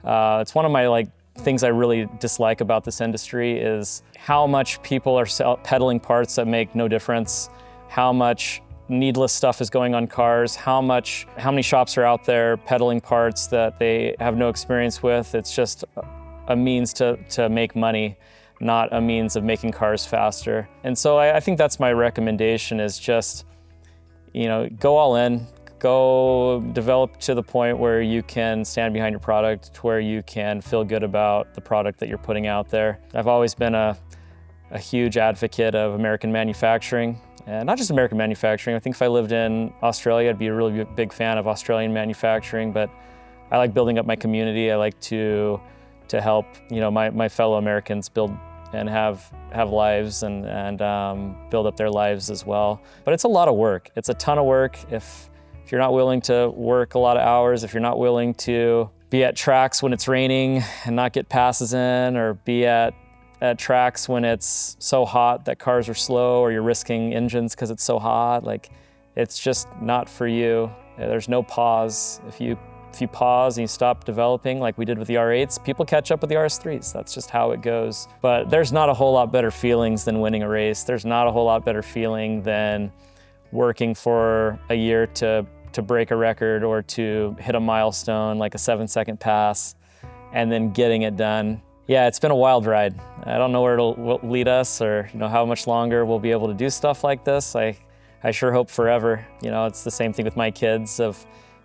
It's one of my things I really dislike about this industry is how much people are peddling parts that make no difference, how much needless stuff is going on cars, how many shops are out there peddling parts that they have no experience with. It's just a means to make money, not a means of making cars faster. And so I think that's my recommendation, is just, go all in. Go develop to the point where you can stand behind your product, to where you can feel good about the product that you're putting out there. I've always been a huge advocate of American manufacturing, and not just American manufacturing. I think if I lived in Australia, I'd be a really big fan of Australian manufacturing, but I like building up my community. I like to help, my fellow Americans build and have lives and build up their lives as well. But it's a lot of work. It's a ton of work. If you're not willing to work a lot of hours, if you're not willing to be at tracks when it's raining and not get passes in, or be at tracks when it's so hot that cars are slow, or you're risking engines because it's so hot, it's just not for you. There's no pause. If you if you pause and you stop developing like we did with the R8s, people catch up with the RS3’s. That's just how it goes. But there's not a whole lot better feelings than winning a race. There's not a whole lot better feeling than working for a year to break a record or to hit a milestone like a 7-second pass and then getting it done. Yeah, it's been a wild ride. I don't know where it'll lead us or how much longer we'll be able to do stuff like this. I sure hope forever. It's the same thing with my kids of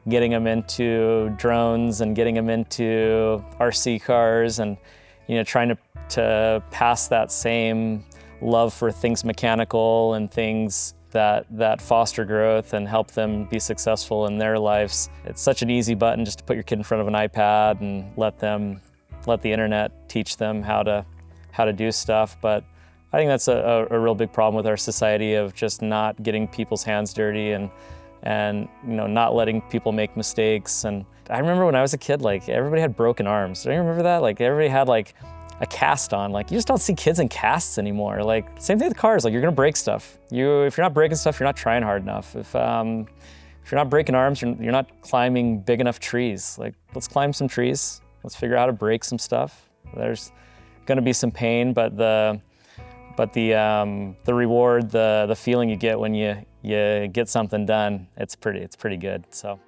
getting them into drones and getting them into RC cars and trying to pass that same love for things mechanical and things that foster growth and help them be successful in their lives. It's such an easy button just to put your kid in front of an iPad and let the internet teach them how to do stuff. But I think that's a real big problem with our society of just not getting people's hands dirty and not letting people make mistakes. And I remember when I was a kid, like everybody had broken arms. Don't you remember that? Like everybody had like a cast on. Like you just don't see kids in casts anymore. Like same thing with cars. Like you're gonna break stuff. If you're not breaking stuff, you're not trying hard enough. If you're not breaking arms, you're not climbing big enough trees. Like let's climb some trees. Let's figure out how to break some stuff. There's gonna be some pain, but the reward, the feeling you get when you get something done, it's pretty good. So.